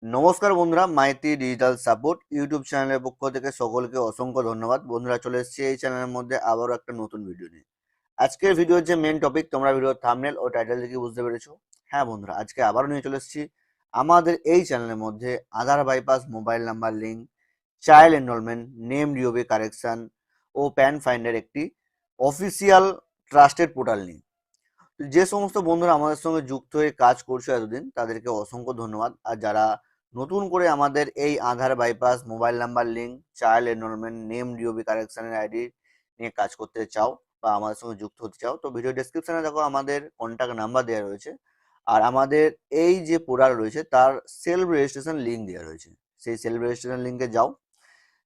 নমস্কার বন্ধুরা, Maiti digital support YouTube চ্যানেলের পক্ষ থেকে সকলকে অসংখ্য ধন্যবাদ। বন্ধুরা, চলে এসেছি এই চ্যানেলের মধ্যে আবারও একটা নতুন ভিডিও নিয়ে। আজকের ভিডিওর যে মেন টপিক, তোমরা ভিডিওর থাম্বনেল ও টাইটেল দেখে বুঝতে পেরেছো। হ্যাঁ বন্ধুরা, আজকে আবারও নিয়ে চলে এসেছি আমাদের এই চ্যানেলের মধ্যে Aadhaar bypass, mobile number link, child enrolment, name DOB correction ও প্যান ফাইন্ডার একটি অফিসিয়াল ট্রাস্টেড পোর্টাল নিয়ে। যে সমস্ত বন্ধুরা আমাদের সঙ্গে যুক্ত হয়ে কাজ করছো এতদিন, তাদেরকে অসংখ্য ধন্যবাদ। আর যারা নতুন করে আমাদের এই Aadhaar bypass, mobile number link, child enrolment, name DOB কারেকশনের আইডি নিয়ে কাজ করতে চাও বা আমাদের সঙ্গে যুক্ত হতে চাও, তো ভিডিও ডেসক্রিপশনে দেখো আমাদের কন্ট্যাক্ট নাম্বার দেওয়া রয়েছে। আর আমাদের এই যে পোর্টাল রয়েছে তার সেলফ রেজিস্ট্রেশন লিঙ্ক দেওয়া রয়েছে। সেই সেলফ রেজিস্ট্রেশন লিঙ্কে যাও,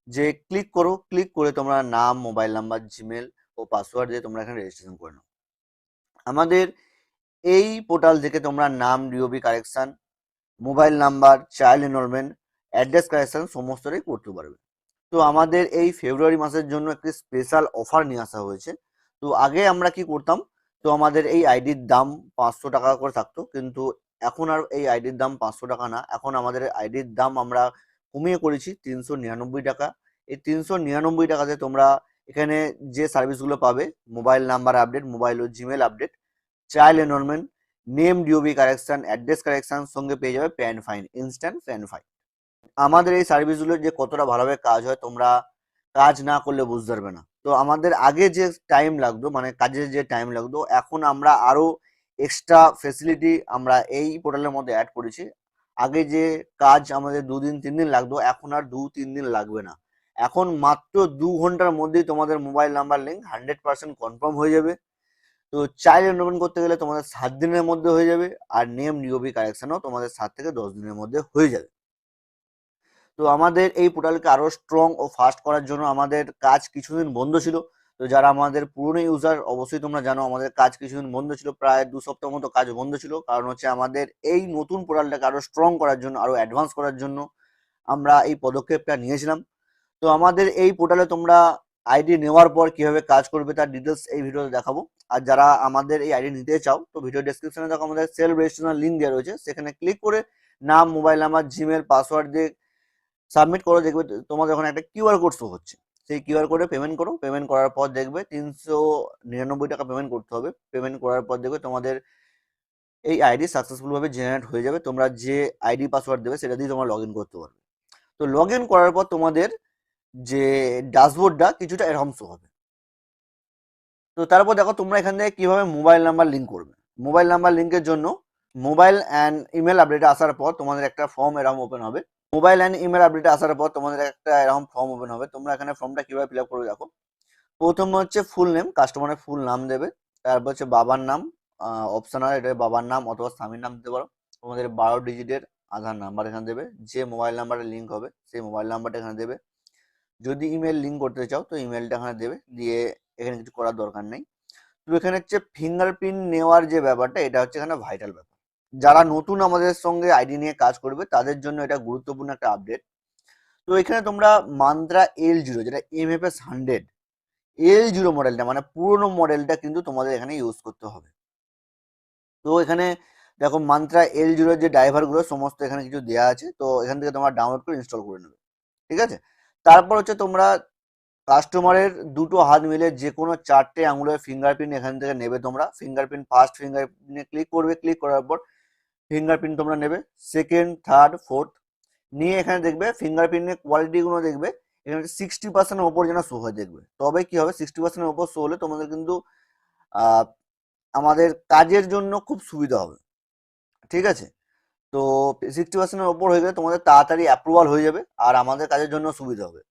যে ক্লিক করো, ক্লিক করে তোমরা নাম, মোবাইল নাম্বার, জিমেল ও পাসওয়ার্ড দিয়ে তোমরা এখানে রেজিস্ট্রেশন করে নাও। আমাদের এই পোর্টাল থেকে তোমরা নাম DOB correction, mobile number, child enrolment, address correction সমস্তটাই করতে পারবে। তো আমাদের এই ফেব্রুয়ারি মাসের জন্য একটি স্পেশাল অফার নিয়ে আসা হয়েছে। তো আগে আমরা কি করতাম, তো আমাদের এই আইডির দাম 500 টাকা করে থাকতো, কিন্তু এখন আর এই আইডির দাম 500 টাকা না, এখন আমাদের আইডির দাম আমরা কমিয়ে করেছি 399 টাকা। এই 399 টাকাতে তোমরা এখানে যে সার্ভিসগুলো পাবে, মোবাইল নাম্বার আপডেট, মোবাইল ও Gmail update, child enrolment, name DOB correction, address correction, সঙ্গে পেয়ে যাবে PAN find, instant PAN find. আমাদের এই সার্ভিসগুলো যে কতটা ভালোভাবে কাজ হয়, তোমরা কাজ না করলে বুঝতে পারবে না। তো আমাদের আগে যে টাইম লাগতো, মানে কাজের যে টাইম লাগতো, এখন আমরা আরো এক্সট্রা ফেসিলিটি আমরা এই পোর্টালের মধ্যে অ্যাড করেছি। আগে যে কাজ আমাদের 2 দিন 3 দিন লাগতো, এখন আর 2-3 দিন লাগবে না। এখন মাত্র 2 ঘন্টার মধ্যেই তোমাদের মোবাইল নাম্বার লিঙ্ক 100% কনফার্ম হয়ে যাবে। তো চাইল্ড এনরোলমেন্ট করতে গেলে তোমাদের 7 দিনের মধ্যে হয়ে যাবে, আর নেম ডিওবি কারেকশনও তোমাদের 7 থেকে 10 দিনের মধ্যে হয়ে যাবে। তো আমাদের এই পোর্টালকে আরো স্ট্রং ও ফাস্ট করার জন্য আমাদের কাজ কিছুদিন বন্ধ ছিল। তো যারা আমাদের পুরনো ইউজার, অবশ্যই তোমরা জানো আমাদের কাজ কিছুদিন বন্ধ ছিল, প্রায় 2 সপ্তাহ মতো কাজ বন্ধ ছিল। কারণ হচ্ছে আমাদের এই নতুন পোর্টালটাকে আরো স্ট্রং করার জন্য, আরো অ্যাডভান্স করার জন্য আমরা এই পদক্ষেপটা নিয়েছিলাম। তো আমাদের এই পোর্টালে তোমরা আইডি নেওয়ার পর কিভাবে কাজ করবে তার ডিটেলস এই ভিডিওতে দেখাবো। আর যারা আমাদের এই আইডি নিতে চাও, তো ভিডিও ডেসক্রিপশনে দেখো আমাদের সেলফ রেজিস্ট্রেশন লিঙ্ক দেওয়া রয়েছে, সেখানে ক্লিক করে নাম, মোবাইল নাম্বার, জিমেল, পাসওয়ার্ড দিয়ে সাবমিট করো। দেখবে তোমাদের ওখানে একটা কিউআর কোড শো হচ্ছে। সেই কিউআর কোডে পেমেন্ট করো। পেমেন্ট করার পর দেখবে 399 টাকা পেমেন্ট করতে হবে। পেমেন্ট করার পর দেখবে তোমাদের এই আইডি সাকসেসফুল ভাবে জেনারেট হয়ে যাবে। তোমরা যে আইডি পাসওয়ার্ড দেবে সেটা দিয়ে তোমরা লগ ইন করতে পারবে। তো লগ ইন করার পর তোমাদের যে ড্যাশবোর্ডটা কিছুটা এরকম শো হবে। তো তারপর দেখো তোমরা এখান থেকে কিভাবে মোবাইল নাম্বার লিঙ্ক করবে। মোবাইল নাম্বার লিঙ্কের জন্য মোবাইল অ্যান্ড ইমেল আপডেটে আসার পর তোমাদের একটা ফর্ম এরকম ওপেন হবে। মোবাইল অ্যান্ড ইমেল আপডেটে আসার পর তোমাদের একটা এরকম ফর্ম ওপেন হবে। তোমরা এখানে ফর্মটা কিভাবে ফিল আপ করবে দেখো। প্রথম হচ্ছে ফুল নেম, কাস্টমারের ফুল নাম দেবে। তারপর হচ্ছে বাবার নাম, অপশনাল, এটা বাবার নাম অথবা স্বামীর নাম দিতে পারো। তোমাদের 12 ডিজিটের আধার নাম্বার এখানে দেবে। যে মোবাইল নাম্বারে লিঙ্ক হবে সেই মোবাইল নাম্বারটা এখানে দেবে। যদি ইমেল লিঙ্ক করতে চাও তো ইমেলটা এখানে দেবে। দিয়ে এখানে কিছু করার দরকার নেই। তো এখানে হচ্ছে ফিঙ্গারপ্রিন্ট নেওয়ার যে ব্যাপারটা, এটা হচ্ছে এখানে ভাইটাল ব্যাপার। যারা নতুন আমাদের সঙ্গে আইডি নিয়ে কাজ করবে তাদের জন্য এটা গুরুত্বপূর্ণ একটা আপডেট। তো এখানে তোমরা মান্ত্রা L0, যেটা MFS 100 L0 মডেলটা, মানে পুরোনো মডেলটা কিন্তু তোমাদের এখানে ইউজ করতে হবে। তো এখানে দেখো মান্ত্রা L0 যে ড্রাইভারগুলো সমস্ত এখানে কিছু দেওয়া আছে। তো এখান থেকে তোমরা ডাউনলোড করে ইনস্টল করে নেবে। ঠিক আছে। তারপর হচ্ছে তোমরা কাস্টমারের দুটো হাত মিলে যে কোনো 4টে আঙুলের ফিঙ্গারপ্রিন্ট এখান থেকে নেবে। তোমরা ফিঙ্গারপ্রিন্ট, ফার্স্ট ফিঙ্গারপ্রিন্টে ক্লিক করবে। ক্লিক করার পর ফিঙ্গারপ্রিন্ট তোমরা নেবে, সেকেন্ড, থার্ড, ফোর্থ নিয়ে এখানে দেখবে ফিঙ্গারপ্রিন্টের কোয়ালিটিগুলো দেখবে। এখানে 60%-এর ওপর যেন শো হয় দেখবে। তবে কি হবে, 60%-এর ওপর শো হলে তোমাদের কিন্তু আহ, আমাদের কাজের জন্য খুব সুবিধা হবে। ঠিক আছে। তো 60%-এর ওপর হয়ে গেলে তোমাদের তাড়াতাড়ি অ্যাপ্রুভাল হয়ে যাবে আর আমাদের কাজের জন্য সুবিধা হবে।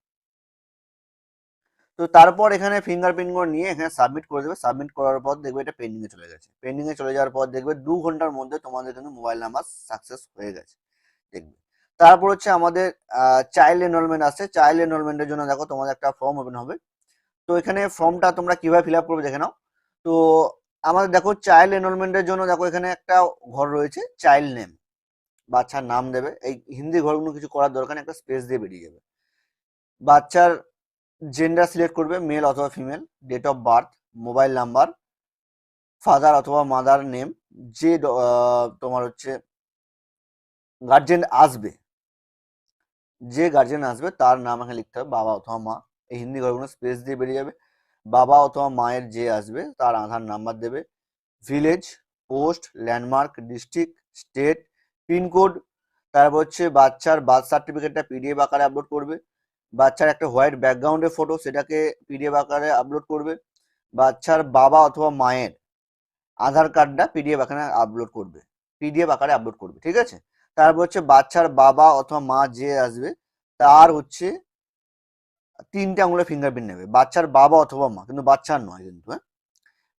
তো তারপর এখানে ফিঙ্গারপ্রিন্ট গুলো নিয়ে এখানে সাবমিট করে দেবে। সাবমিট করার পর দেখবে এটা পেন্ডিং এ চলে গেছে। পেন্ডিং এ চলে যাওয়ার পর দেখবে 2 ঘন্টার মধ্যে তোমাদের কিন্তু মোবাইল নাম্বার সাকসেস হয়ে গেছে দেখবে। তারপর হচ্ছে আমাদের চাইল্ড এনরোলমেন্ট আসছে। চাইল্ড এনরোলমেন্টের জন্য দেখো তোমাদের একটা ফর্ম ওপেন হবে। তো এখানে ফর্মটা তোমরা কিভাবে ফিল আপ করবে দেখে নাও। তো আমাদের দেখো চাইল্ড এনরোলমেন্টের জন্য দেখো এখানে একটা ঘর রয়েছে, চাইল্ড নেম, বাচ্চার নাম দেবে। এই হিন্দি ঘরগুলো কিছু করার দরকার নেই, একটা স্পেস দিয়ে বেরিয়ে যাবে। বাচ্চার জেন্ডার সিলেক্ট করবে, মেল অথবা female, date of birth, mobile number, father অথবা মাদার নেম, যে তোমার হচ্ছে গার্জেন আসবে যে গার্জেন আসবে তার নাম এখানে লিখতে হবে, বাবা অথবা মা। এই হিন্দি ঘরগুলো স্পেস দিয়ে বেরিয়ে যাবে। বাবা অথবা মায়ের যে আসবে তার আধার নাম্বার দেবে, village, post, landmark, district, state, pincode. তারপর হচ্ছে বাচ্চার বার্থ সার্টিফিকেটটা পিডিএফ আকারে আপলোড করবে। বাচ্চার একটা হোয়াইট ব্যাকগ্রাউন্ডের ফটো, সেটাকে পিডিএফ আকারে আপলোড করবে। বাচ্চার বাবা অথবা মায়ের আধার কার্ডটা পিডিএফ আকারে আপলোড করবে, পিডিএফ আকারে আপলোড করবে, ঠিক আছে। তারপর হচ্ছে বাচ্চার বাবা অথবা মা যে আসবে তার হচ্ছে 3টে আঙুলের ফিঙ্গারপ্রিন্ট নেবে, বাচ্চার বাবা অথবা মা, কিন্তু বাচ্চার নয় কিন্তু, হ্যাঁ।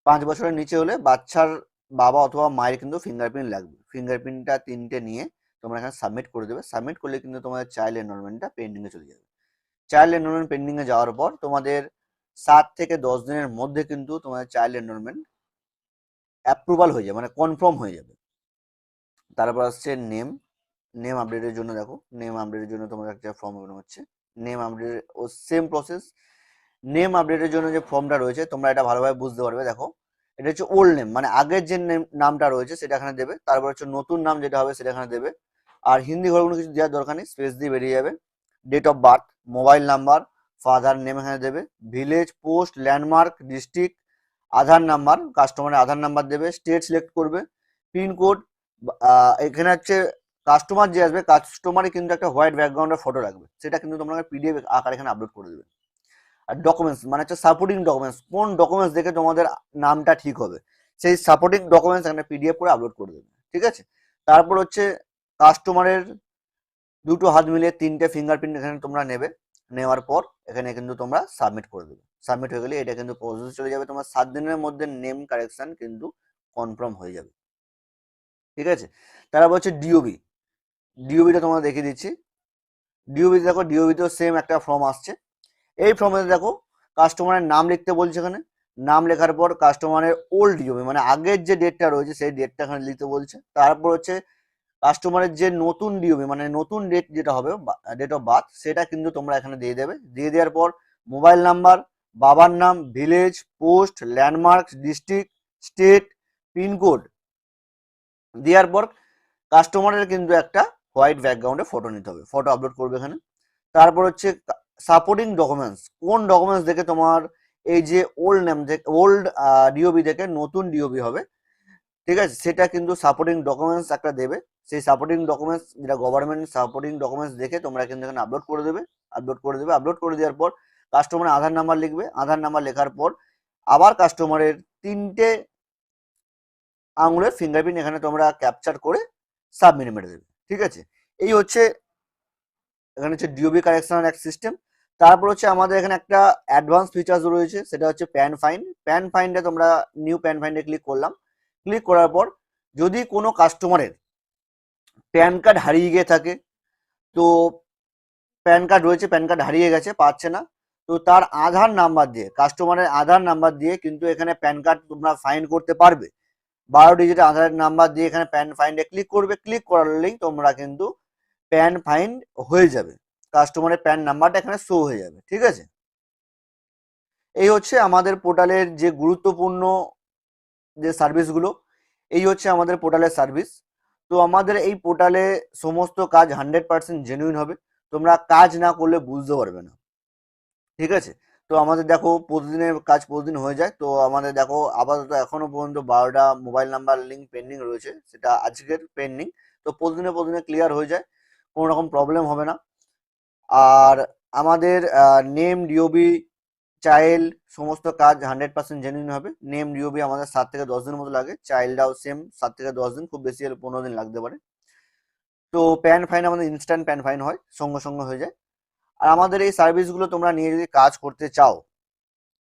5 বছরের নিচে হলে বাচ্চার বাবা অথবা মায়ের কিন্তু ফিঙ্গারপ্রিন্ট লাগবে। ফিঙ্গারপ্রিন্টটা 3টে নিয়ে তোমরা এখানে সাবমিট করে দেবে। সাবমিট করলে কিন্তু তোমাদের চাইল্ড এনরোলমেন্টটা পেন্ডিংয়ে চলে যাবে। চাইল্ড এনরোলমেন্ট পেন্ডিংয়ে যাওয়ার পর তোমাদের 7 থেকে 10 দিনের মধ্যে কিন্তু তোমাদের চাইল্ড এনরোলমেন্ট অ্যাপ্রুভাল হয়ে যাবে, মানে কনফার্ম হয়ে যাবে। তারপর আসছে নেম। নেম আপডেটের জন্য দেখো, নেম আপডেটের জন্য তোমার একটা ফর্ম ওপেন হচ্ছে। নেম আপডেট ও সেম প্রসেস। নেম আপডেটের জন্য যে ফর্মটা রয়েছে তোমরা এটা ভালোভাবে বুঝতে পারবে। দেখো, এটা হচ্ছে ওল্ড নেম, মানে আগের যে নামটা রয়েছে সেটা এখানে দেবে। তারপর হচ্ছে নতুন নাম যেটা হবে সেটা এখানে দেবে। আর হিন্দি ঘরগুলো কিছু দেওয়ার দরকার নেই, স্পেস দিয়ে বেরিয়ে যাবে। Date of birth, mobile number, father name এখানে দেবে, village, post, landmark, district, Aadhaar number, কাস্টমারের আধার নাম্বার দেবে, স্টেট সিলেক্ট করবে, পিনকোড। এখানে হচ্ছে কাস্টমার যে আসবে কাস্টমারই কিন্তু একটা হোয়াইট ব্যাকগ্রাউন্ডের ফটো রাখবে, সেটা কিন্তু তোমরা পিডিএফ আকারে এখানে আপলোড করে দেবে। আর ডকুমেন্টস মানে হচ্ছে সাপোর্টিং ডকুমেন্টস, কোন ডকুমেন্টস দেখে তোমাদের নামটা ঠিক হবে সেই সাপোর্টিং ডকুমেন্টস এখানে পিডিএফ করে আপলোড করে দেবে, ঠিক আছে। তারপর হচ্ছে কাস্টমারের 2টো হাত মিলিয়ে 3টে ফিঙ্গারপ্রিন্ট এখানে তোমরা নেবে। নেওয়ার পর এখানে কিন্তু তোমরা সাবমিট করে দেবে। সাবমিট হয়ে গেলে এটা কিন্তু প্রসেস চলে যাবে, তোমার 7 দিনের মধ্যে নেম কারেকশন কিন্তু কনফার্ম হয়ে যাবে, ঠিক আছে। তারপর হচ্ছে ডিওবি। ডিওবিটা তোমরা দেখিয়ে দিচ্ছি। ডিওবি দেখো, ডিওবিতেও সেম একটা ফর্ম আসছে। এই ফর্মে দেখো কাস্টমারের নাম লিখতে বলছে এখানে। নাম লেখার পর কাস্টমারের ওল্ড ডিওবি মানে আগের যে ডেটটা রয়েছে সেই ডেটটা এখানে লিখতে বলছে। তারপর হচ্ছে কাস্টমারের যে নতুন ডিওবি মানে নতুন ডেট যেটা হবে, ডেট অফ বার্থ, সেটা কিন্তু তোমরা এখানে দিয়ে দেবে। দিয়ে দেওয়ার পর মোবাইল নাম্বার, বাবার নাম, village, post, landmark, district, state, pincode দেওয়ার পর কাস্টমারের কিন্তু একটা হোয়াইট ব্যাকগ্রাউন্ডে ফটো নিতে হবে, ফটো আপলোড করবে এখানে। তারপর হচ্ছে সাপোর্টিং ডকুমেন্টস, কোন ডকুমেন্টস দেখে তোমার এই যে ওল্ড নেম থেকে ওল্ড ডিওবি থেকে নতুন ডিওবি হবে, ঠিক আছে, সেটা কিন্তু সাপোর্টিং ডকুমেন্টস একটা দেবে। সেই সাপোর্টিং ডকুমেন্টস যেটা গভর্নমেন্ট সাপোর্টিং ডকুমেন্টস দেখে তোমরা কিন্তু এখানে আপলোড করে দেবে। আপলোড করে দেওয়ার পর কাস্টমারের আধার নাম্বার লিখবে। আধার নাম্বার লেখার পর আবার কাস্টমারের 3টে আঙুলের ফিঙ্গারপ্রিন্ট এখানে তোমরা ক্যাপচার করে সাবমিট মেরে দেবে, ঠিক আছে। এই হচ্ছে এখানে হচ্ছে ডিওবি কারেকশনের এক সিস্টেম। তারপর হচ্ছে আমাদের এখানে একটা অ্যাডভান্স ফিচার্স রয়েছে, সেটা হচ্ছে প্যান ফাইন্ড। প্যান ফাইন্ডে তোমরা নিউ প্যান ফাইন্ডে ক্লিক করলাম। ক্লিক করার পর যদি কোনো কাস্টমারের প্যান কার্ড হারিয়ে গিয়ে থাকে, তো প্যান কার্ড রয়েছে, প্যান কার্ড হারিয়ে গেছে, পাচ্ছে না, তো তার আধার নাম্বার দিয়ে, কাস্টমারের আধার নাম্বার দিয়ে কিন্তু এখানে প্যান কার্ড তোমরা ফাইন্ড করতে পারবে। 12 ডিজিট আধার নাম্বার দিয়ে এখানে প্যান ফাইন্ডে ক্লিক করবে। ক্লিক করলেই তোমরা কিন্তু প্যান ফাইন্ড হয়ে যাবে, কাস্টমারের প্যান নাম্বারটা এখানে শো হয়ে যাবে, ঠিক আছে। এই হচ্ছে আমাদের পোর্টালের যে গুরুত্বপূর্ণ যে সার্ভিসগুলো, এই হচ্ছে আমাদের পোর্টালের সার্ভিস। তো আমাদের এই পোর্টালে সমস্ত কাজ 100% জেনুইন হবে, তোমরা কাজ না করলে বুঝতে পারবে না, ঠিক আছে। তো আমাদের দেখো প্রতিদিনের কাজ প্রতিদিন হয়ে যায়। তো আমাদের দেখো আপাতত এখনো পর্যন্ত 12টা মোবাইল নাম্বার লিঙ্ক পেন্ডিং রয়েছে, সেটা আজকের পেন্ডিং। তো প্রতিদিনে ক্লিয়ার হয়ে যায়, কোনো রকম প্রবলেম হবে না। আর আমাদের নেম ডিওবি চাইল্ড সমস্ত কাজ 100% জেনুইন হবে। নেম ডিওবি আমাদের 7 থেকে 10 দিনের মতো লাগে, চাইল্ডটাও সেম 7 থেকে 10 দিন, খুব বেশি হলে 15 দিন লাগতে পারে। তো প্যান ফাইন আমাদের ইনস্ট্যান্ট প্যান ফাইন হয়, সঙ্গে সঙ্গে হয়ে যায়। আর আমাদের এই সার্ভিসগুলো তোমরা নিয়ে যদি কাজ করতে চাও,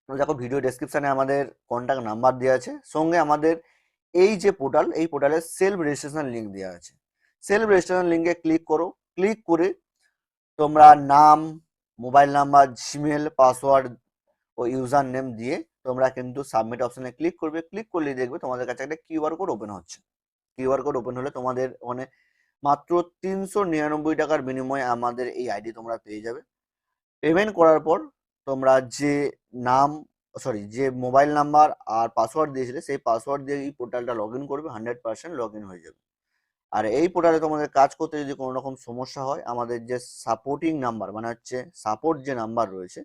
তো দেখো ভিডিও ডেসক্রিপশনে আমাদের কন্ট্যাক্ট নাম্বার দেওয়া আছে, সঙ্গে আমাদের এই যে পোর্টাল, এই পোর্টালে সেলফ রেজিস্ট্রেশন লিঙ্ক দেওয়া আছে। সেলফ রেজিস্ট্রেশন লিঙ্কে ক্লিক করো। ক্লিক করে তোমরা নাম, মোবাইল নাম্বার, জিমেল, পাসওয়ার্ড ও ইউজার নেম দিয়ে তোমরা কিন্তু সাবমিট অপশনে ক্লিক করবে। ক্লিক করলেই দেখবে তোমাদের কাছে একটা কিউআর কোড ওপেন হচ্ছে। কিউআর কোড ওপেন হলে তোমাদের ওখানে মাত্র 399 টাকার বিনিময়ে আমাদের এই আইডি তোমরা পেয়ে যাবে। পেমেন্ট করার পর তোমরা যে নাম যে মোবাইল নাম্বার আর পাসওয়ার্ড দিয়েছিলে সেই পাসওয়ার্ড দিয়ে এই পোর্টালটা লগ ইন করবে, 100% লগ ইন হয়ে যাবে। আর এই পোর্টালে তোমাদের কাজ করতে যদি কোনো রকম সমস্যা হয়, আমাদের যে সাপোর্টিং নাম্বার মানে হচ্ছে সাপোর্ট যে নাম্বার রয়েছে,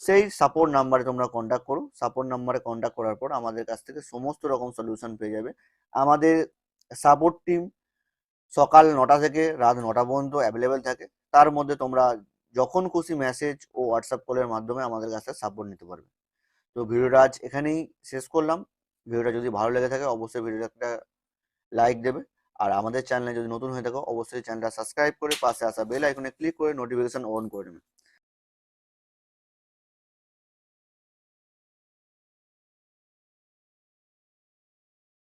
সেই সাপোর্ট নাম্বারে তোমরা কন্ট্যাক্ট করো। সাপোর্ট নাম্বারে কন্ট্যাক্ট করার পর আমাদের কাছ থেকে সমস্ত রকম সলিউশন পেয়ে যাবে। আমাদের সাপোর্ট টিম সকাল 9টা থেকে রাত 9টা পর্যন্ত অ্যাভেলেবেল থাকে। তার মধ্যে তোমরা যখন খুশি মেসেজ ও হোয়াটসঅ্যাপ কলের মাধ্যমে আমাদের কাছ থেকে সাপোর্ট নিতে পারবে। তো ভিডিওটা আজ এখানেই শেষ করলাম। ভিডিওটা যদি ভালো লেগে থাকে অবশ্যই ভিডিওটা একটা লাইক দেবে। আর আমাদের চ্যানেলে যদি নতুন হয়ে থাকো অবশ্যই চ্যানেলটা সাবস্ক্রাইব করে পাশে আসা বেল আইকনে ক্লিক করে নোটিফিকেশন অন করে নেবে।